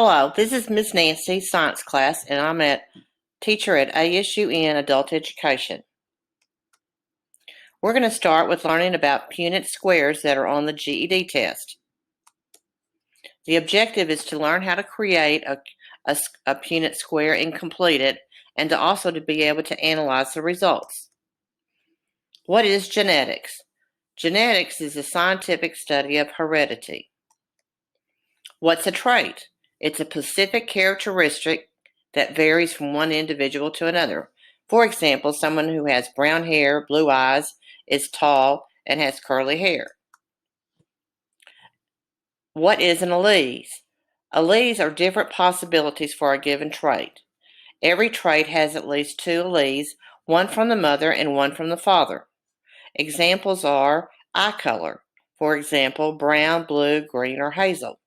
Hello, this is Miss Nancy, science class, and I'm a teacher at ASU-N Adult Education. We're going to start with learning about Punnet squares that are on the GED test. The objective is to learn how to create a Punnet square and complete it, and to be able to analyze the results. What is genetics? Genetics is a scientific study of heredity. What's a trait? It's a specific characteristic that varies from one individual to another. For example, someone who has brown hair, blue eyes, is tall, and has curly hair. What is an allele? Alleles are different possibilities for a given trait. Every trait has at least two alleles, one from the mother and one from the father. Examples are eye color, for example, brown, blue, green, or hazel.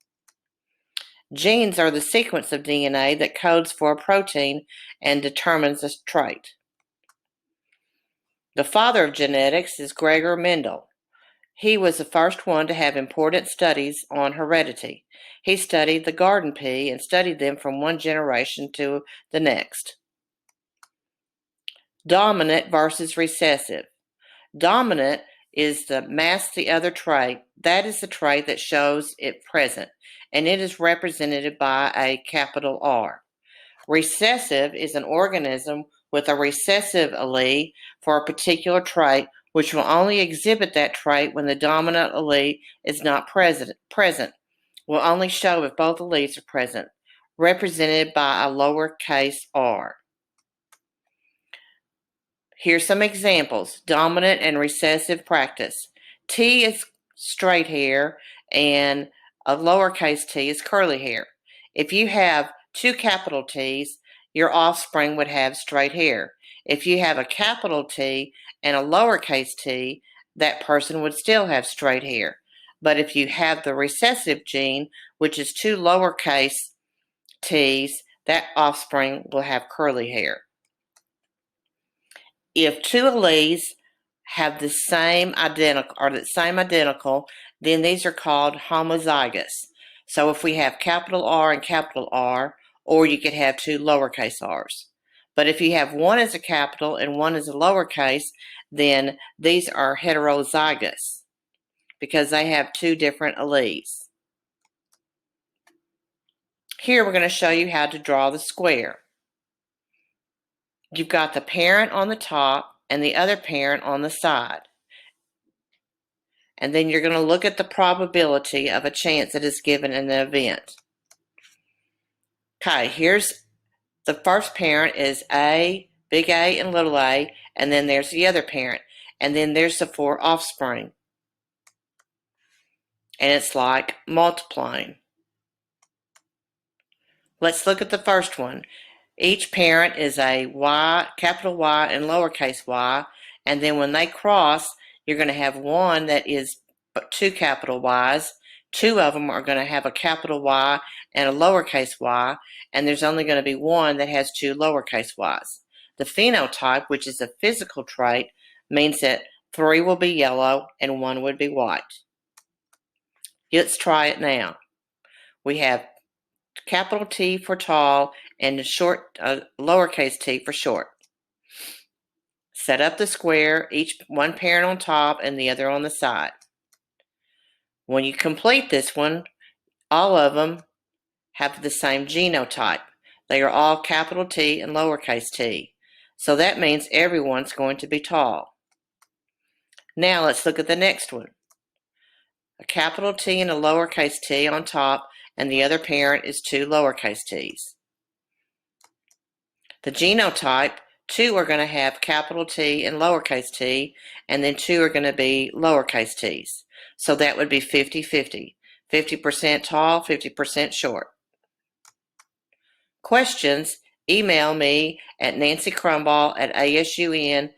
Genes are the sequence of DNA that codes for a protein and determines a trait. The father of genetics is Gregor Mendel. He was the first one to have important studies on heredity. He studied the garden pea and studied them from one generation to the next. Dominant versus recessive. Dominant is the masks the other trait. That is the trait that shows it present, and it is represented by a capital R. Recessive is an organism with a recessive allele for a particular trait, which will only exhibit that trait when the dominant allele is not present. Will only show if both alleles are present, represented by a lowercase r. Here's some examples. Dominant and recessive practice. T is straight hair and a lowercase t is curly hair. If you have two capital T's, your offspring would have straight hair. If you have a capital T and a lowercase t, that person would still have straight hair. But if you have the recessive gene, which is two lowercase t's, that offspring will have curly hair. If two alleles have the same identical, then these are called homozygous. So if we have capital R and capital R, or you could have two lowercase r's. But if you have one as a capital and one as a lowercase, then these are heterozygous because they have two different alleles. Here we're going to show you how to draw the square. You've got the parent on the top and the other parent on the side. And then you're going to look at the probability of a chance that is given in the event. Okay, here's the first parent is A, big A and little a, and then there's the other parent. And then there's the four offspring. And it's like multiplying. Let's look at the first one. Each parent is a Y, capital Y and lowercase y, and then when they cross, you're going to have one that is two capital Y's. Two of them are going to have a capital Y and a lowercase y, and there's only going to be one that has two lowercase y's. The phenotype, which is a physical trait, means that 3 will be yellow and 1 would be white. Let's try it now. We have capital T for tall and lowercase t for short. Set up the square, one parent on top and the other on the side. When you complete this one, all of them have the same genotype. They are all capital T and lowercase t. So that means everyone's going to be tall. Now let's look at the next one. A capital T and a lowercase t on top, and the other parent is two lowercase t's. The genotype, 2 are going to have capital T and lowercase t, and then 2 are going to be lowercase t's. So that would be 50-50. 50% tall, 50% short. Questions, email me at nancycrumball@asun.edu.